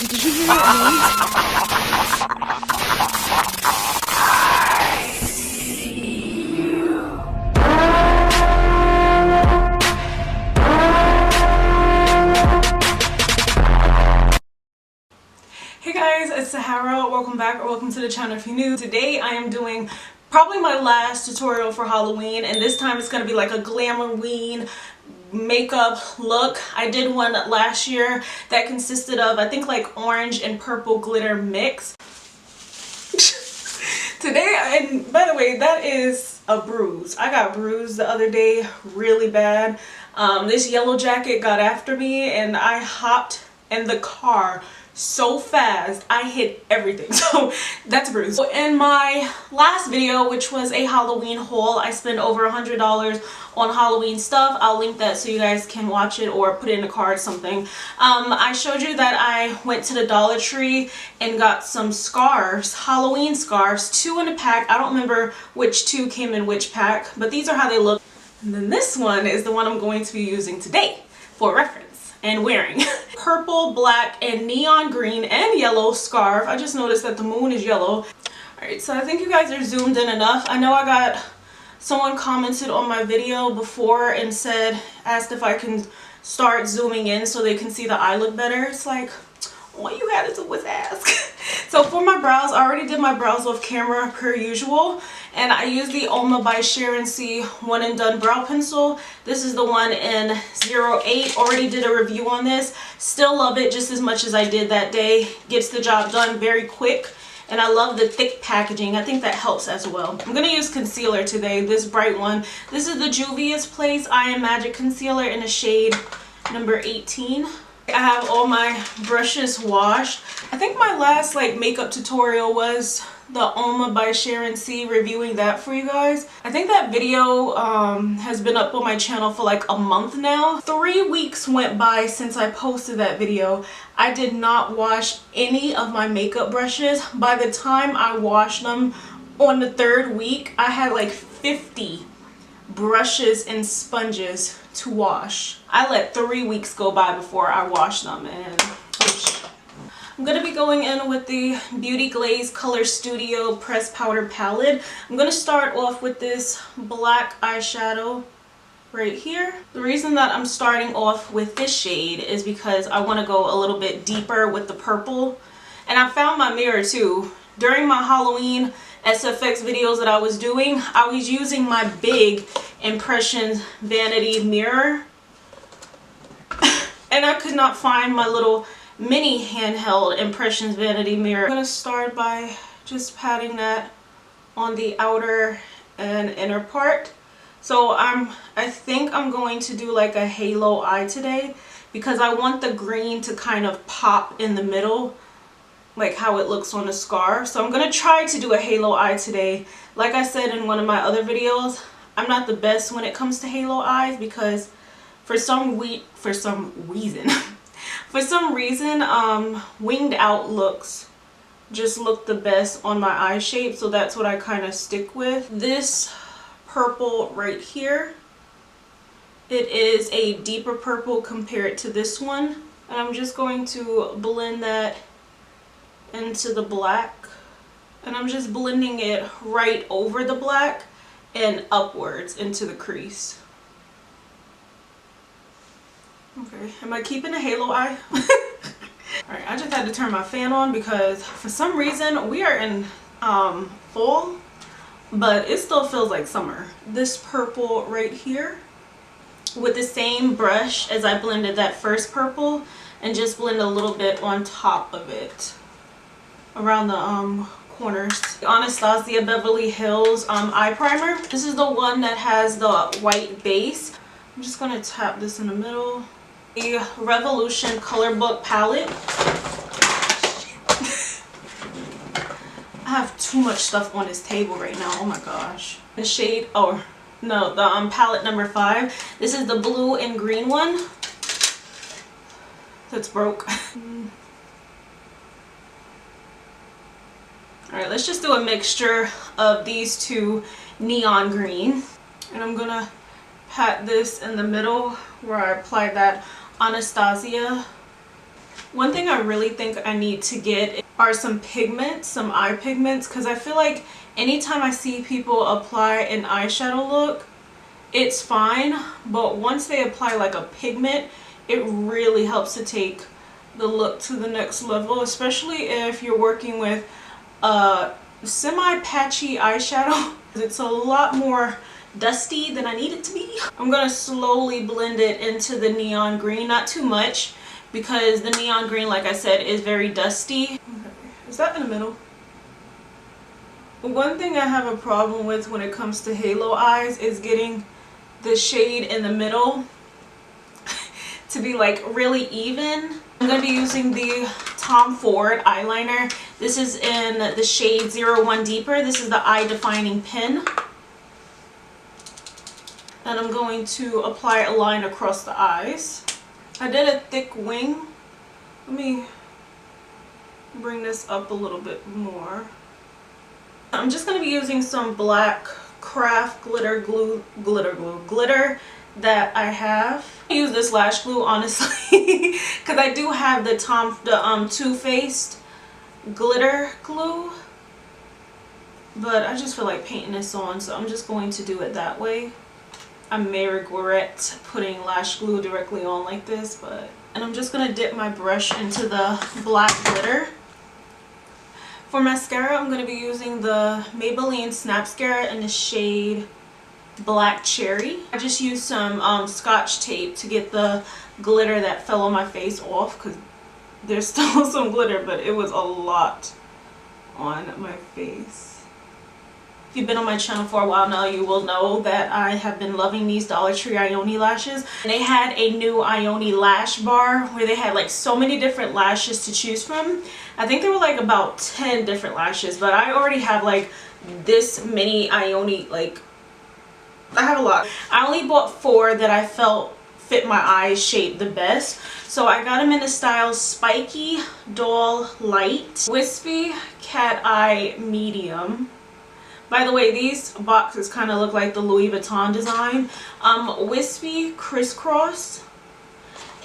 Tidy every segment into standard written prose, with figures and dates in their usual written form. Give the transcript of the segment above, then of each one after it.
Did you hear that noise? Hey guys, it's Sahara. Welcome back or welcome to the channel if you're new. Today I am doing probably my last tutorial for Halloween, and this time it's going to be like a Glamorween makeup look. I did one last year that consisted of, I think, like orange and purple glitter mix. Today, and by the way, that is a bruise. I got bruised the other day really bad. This yellow jacket got after me and I hopped in the car so fast I hit everything, so that's a bruise. So in my last video, which was a Halloween haul, I spent over $100 on Halloween stuff. I'll link that so you guys can watch it or put it in a card or something. I showed you that I went to the Dollar Tree and got some scarves, Halloween scarves, 2 in a pack. I don't remember which 2 came in which pack, but these are how they look. And then this one is the one I'm going to be using today for reference and wearing. Purple, black, and neon green and yellow scarf. I just noticed that the moon is yellow. Alright, so I think you guys are zoomed in enough. I know I got someone commented on my video before and asked if I can start zooming in so they can see the eye look better. It's like, all you had to do was ask. So for my brows, I already did my brows off camera per usual, and I used the Oma by Sharon C one and done brow pencil. This is the one in 08. Already did a review on this. Still love it just as much as I did that day. Gets the job done very quick, and I love the thick packaging. I think that helps as well. I'm gonna use concealer today, this bright one. This is the Juvia's Place I Am Magic concealer in a shade number 18. I have all my brushes washed. I think my last makeup tutorial was the Oma by Sharon C, reviewing that for you guys. I think that video has been up on my channel for like a month now. 3 weeks went by since I posted that video. I did not wash any of my makeup brushes. By the time I washed them on the 3rd week, I had like 50 brushes and sponges to wash. I let 3 weeks go by before I washed them, and I'm gonna be going in with the Beauty Glaze Color Studio Press Powder Palette. I'm gonna start off with this black eyeshadow right here. The reason that I'm starting off with this shade is because I want to go a little bit deeper with the purple, and I found my mirror too. During my Halloween SFX videos that I was doing, I was using my big Impressions vanity mirror and I could not find my little mini handheld Impressions vanity mirror. I'm going to start by just patting that on the outer and inner part. So I think I'm going to do like a halo eye today because I want the green to kind of pop in the middle, like how it looks on the scarf. So I'm going to try to do a halo eye today. Like I said in one of my other videos, I'm not the best when it comes to halo eyes because for some reason winged out looks just look the best on my eye shape, so that's what I kind of stick with. This purple right here, it is a deeper purple compared to this one, and I'm just going to blend that into the black, and I'm just blending it right over the black and upwards into the crease. Okay, am I keeping a halo eye? Alright, I just had to turn my fan on because for some reason we are in fall, but it still feels like summer. This purple right here, with the same brush as I blended that first purple, and just blend a little bit on top of it around the corners. The Anastasia Beverly Hills eye primer. This is the one that has the white base. I'm just going to tap this in the middle. The Revolution Color Book palette. I have too much stuff on this table right now. Oh my gosh. The shade, oh no, the palette number 5. This is the blue and green one. That's broke. Alright, let's just do a mixture of these 2 neon green. And I'm gonna pat this in the middle where I applied that Anastasia One thing I really think I need to get are some pigments, some eye pigments, because I feel like anytime I see people apply an eyeshadow look, it's fine, but once they apply like a pigment, it really helps to take the look to the next level, especially if you're working with a semi-patchy eyeshadow. It's a lot more dusty than I need it to be. I'm gonna slowly blend it into the neon green, not too much, because the neon green, like I said, is very dusty. Okay. Is that in the middle? One thing I have a problem with when it comes to halo eyes is getting the shade in the middle to be like really even. I'm going to be using the Tom Ford eyeliner. This is in the shade 01 Deeper. This is the eye defining pen. And I'm going to apply a line across the eyes. I did a thick wing. Let me bring this up a little bit more. I'm just going to be using some black craft glitter that I have. I use this lash glue honestly because I do have the Too Faced glitter glue, but I just feel like painting this on, so I'm just going to do it that way. I may regret putting lash glue directly on like this, and I'm just gonna dip my brush into the black glitter. For mascara, I'm gonna be using the Maybelline Snapscara in the shade Black Cherry. I just used some scotch tape to get the glitter that fell on my face off, because there's still some glitter, but it was a lot on my face. If you've been on my channel for a while now, you will know that I have been loving these Dollar Tree Ioni lashes. And they had a new Ioni lash bar where they had like so many different lashes to choose from. I think there were like about 10 different lashes, but I already have like this many Ioni, like I have a lot. I only bought 4 that I felt fit my eye shape the best. So I got them in the style Spiky Doll Light, Wispy Cat Eye Medium. By the way, these boxes kind of look like the Louis Vuitton design. Wispy Crisscross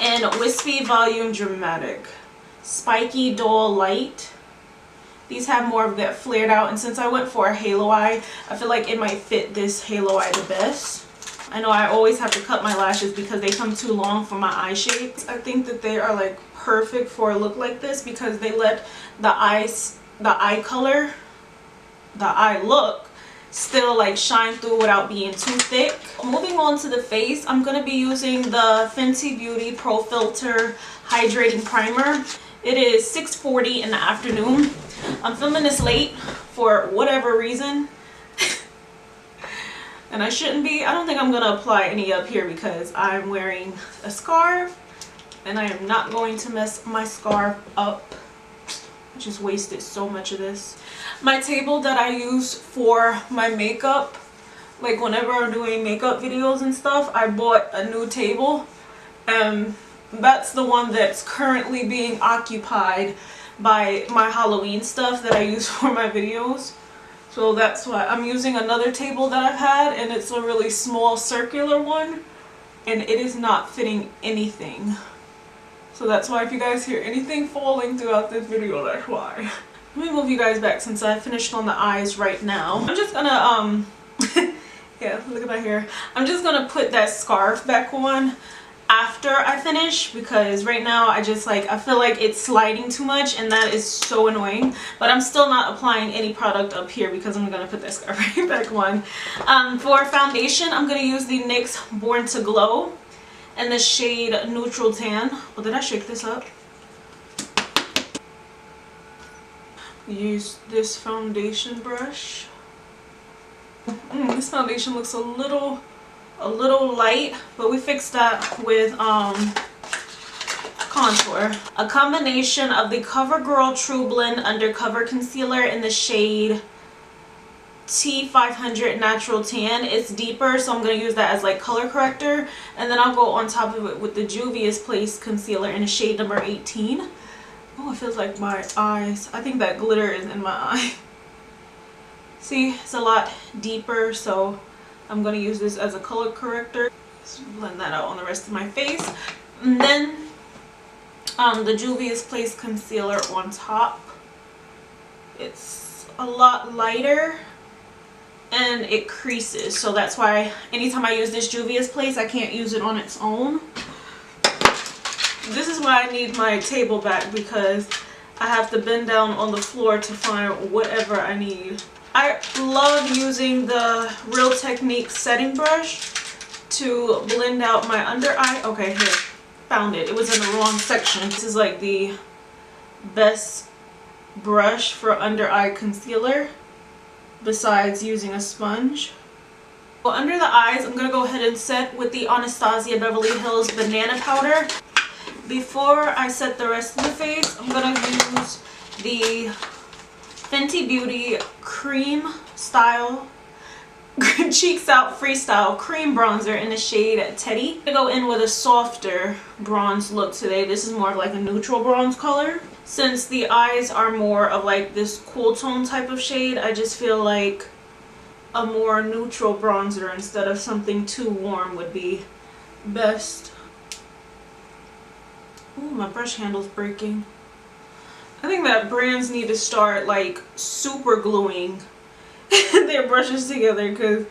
and Wispy Volume Dramatic. Spiky Doll Light. These have more of that flared out, and since I went for a halo eye, I feel like it might fit this halo eye the best. I know I always have to cut my lashes because they come too long for my eye shape. I think that they are like perfect for a look like this because they let the eye color, the eye look still like shine through without being too thick. Moving on to the face, I'm going to be using the Fenty Beauty Pro Filter Hydrating Primer. It is 6:40 in the afternoon. I'm filming this late for whatever reason. And I shouldn't be. I don't think I'm going to apply any up here because I'm wearing a scarf. And I am not going to mess my scarf up. I just wasted so much of this. My table that I use for my makeup, like whenever I'm doing makeup videos and stuff, I bought a new table. That's the one that's currently being occupied by my Halloween stuff that I use for my videos. So that's why I'm using another table that I've had, and it's a really small circular one, and it is not fitting anything. So that's why if you guys hear anything falling throughout this video, that's why. Let me move you guys back since I finished on the eyes right now. I'm just gonna, yeah, look at my hair. I'm just gonna put that scarf back on after I finish because right now I feel like it's sliding too much and that is so annoying. But I'm still not applying any product up here because I'm gonna put that scarf right back on. For foundation, I'm gonna use the NYX Born to Glow in the shade Neutral Tan. Well, did I shake this up? Use this foundation brush. This foundation looks a little light, but we fixed that with contour. A combination of the CoverGirl True Blend Undercover Concealer in the shade T500 Natural Tan. It's deeper, so I'm going to use that as like color corrector, and then I'll go on top of it with the Juvia's Place Concealer in the shade number 18. Oh, it feels like my eyes. I think that glitter is in my eye. See, it's a lot deeper, so I'm going to use this as a color corrector. Just blend that out on the rest of my face. And then the Juvia's Place concealer on top. It's a lot lighter and it creases, so that's why anytime I use this Juvia's Place, I can't use it on its own. This is why I need my table back, because I have to bend down on the floor to find whatever I need. I love using the Real Technique setting brush to blend out my under eye. Okay, here, found it. It was in the wrong section. This is like the best brush for under eye concealer besides using a sponge. Well, under the eyes, I'm gonna go ahead and set with the Anastasia Beverly Hills Banana Powder. Before I set the rest of the face, I'm gonna use the Fenty Beauty Cream Style Cheeks Out Freestyle Cream Bronzer in the shade Teddy. I'm gonna go in with a softer bronze look today. This is more of like a neutral bronze color. Since the eyes are more of like this cool tone type of shade, I just feel like a more neutral bronzer instead of something too warm would be best. Ooh, my brush handle's breaking. I think that brands need to start like super gluing their brushes together, because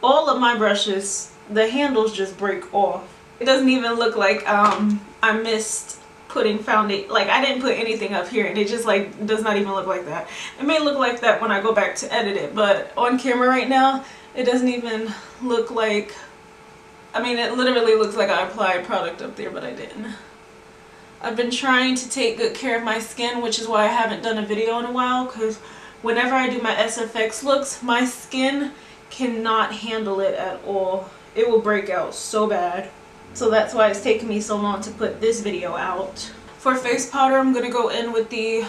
all of my brushes, the handles just break off. It doesn't even look like I missed putting foundation. Like, I didn't put anything up here and it just like does not even look like that. It may look like that when I go back to edit it, but on camera right now it doesn't even look like, I mean, it literally looks like I applied product up there, but I didn't. I've been trying to take good care of my skin, which is why I haven't done a video in a while, because whenever I do my SFX looks, my skin cannot handle it at all. It will break out so bad. So that's why it's taken me so long to put this video out. For face powder, I'm going to go in with the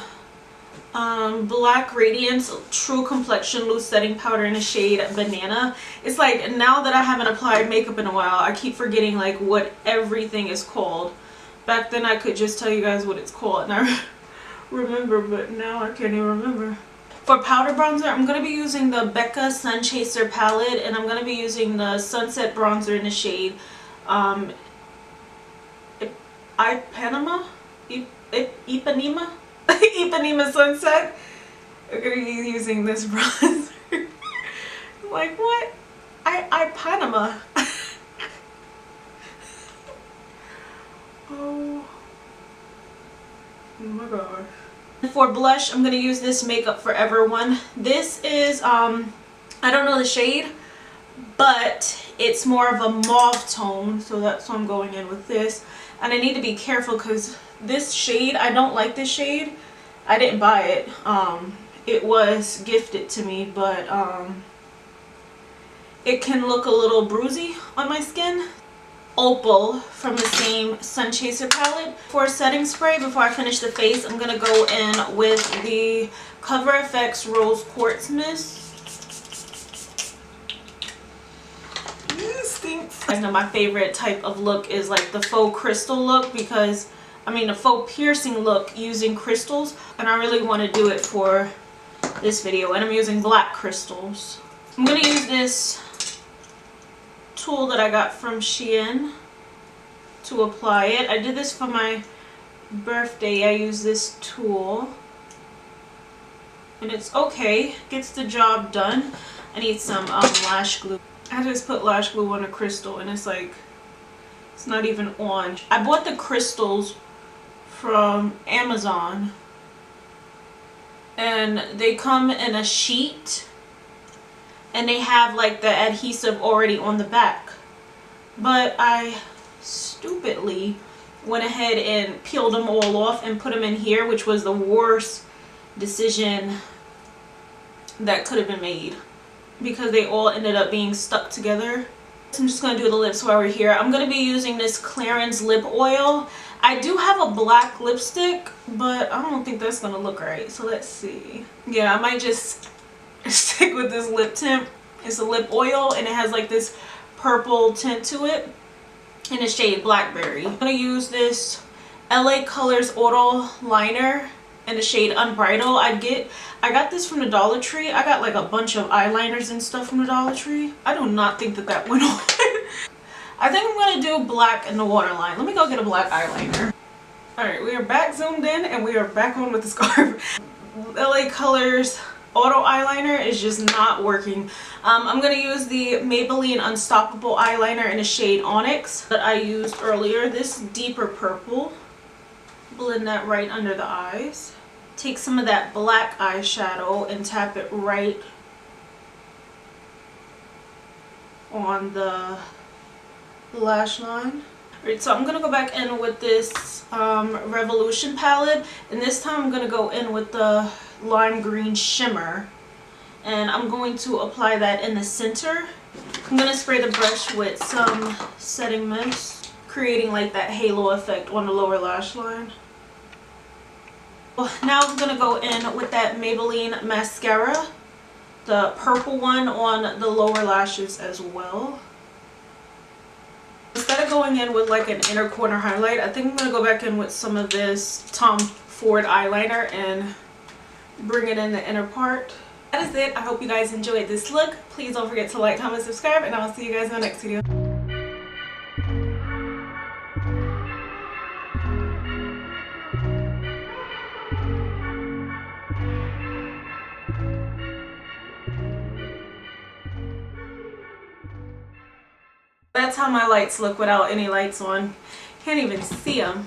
Black Radiance True Complexion Loose Setting Powder in the shade Banana. It's like, now that I haven't applied makeup in a while, I keep forgetting like what everything is called. Back then I could just tell you guys what it's called and I remember, but now I can't even remember. For powder bronzer, I'm going to be using the Becca Sun Chaser palette, and I'm going to be using the Sunset Bronzer in the shade Ipanema? Ipanema? Ipanema Sunset. I'm going to be using this bronzer. Like, what? Ipanema. Oh my gosh. For blush, I'm going to use this Makeup Forever one. This is, I don't know the shade, but it's more of a mauve tone, so that's why I'm going in with this. And I need to be careful because this shade, I don't like this shade. I didn't buy it. It was gifted to me, but it can look a little bruisey on my skin. Opal from the same Sun Chaser palette. For setting spray, before I finish the face, I'm going to go in with the Cover FX Rose Quartz Mist. This stinks. I know my favorite type of look is like the faux crystal look, because, I mean, a faux piercing look using crystals, and I really want to do it for this video, and I'm using black crystals. I'm going to use this tool that I got from Shein to apply it. I did this for my birthday. I used this tool and it's okay, gets the job done. I need some lash glue. I just put lash glue on a crystal and it's like, it's not even on. I bought the crystals from Amazon and they come in a sheet and they have like the adhesive already on the back, but I stupidly went ahead and peeled them all off and put them in here, which was the worst decision that could have been made because they all ended up being stuck together. So I'm just going to do the lips while we're here. I'm going to be using this Clarins lip oil. I do have a black lipstick, but I don't think that's going to look right, so let's see. Yeah, I might just stick with this lip tint. It's a lip oil and it has like this purple tint to it in the shade Blackberry. I'm going to use this LA Colors Auto Liner in the shade Unbridled. I got this from the Dollar Tree. I got like a bunch of eyeliners and stuff from the Dollar Tree. I do not think that that went on. I think I'm going to do black in the waterline. Let me go get a black eyeliner. Alright, we are back zoomed in and we are back on with the scarf. LA Colors Auto Eyeliner is just not working. I'm going to use the Maybelline Unstoppable Eyeliner in a shade Onyx that I used earlier. This deeper purple. Blend that right under the eyes. Take some of that black eyeshadow and tap it right on the lash line. Alright, so I'm going to go back in with this Revolution palette, and this time I'm going to go in with the lime green shimmer, and I'm going to apply that in the center. I'm going to spray the brush with some setting mist, creating like that halo effect on the lower lash line. Well, now I'm going to go in with that Maybelline mascara, the purple one, on the lower lashes as well. Instead of going in with like an inner corner highlight, I think I'm going to go back in with some of this Tom Ford eyeliner and bring it in the inner part. That is it. I hope you guys enjoyed this look. Please don't forget to like, comment, subscribe, and I'll see you guys in the next video. That's how my lights look without any lights on. Can't even see them.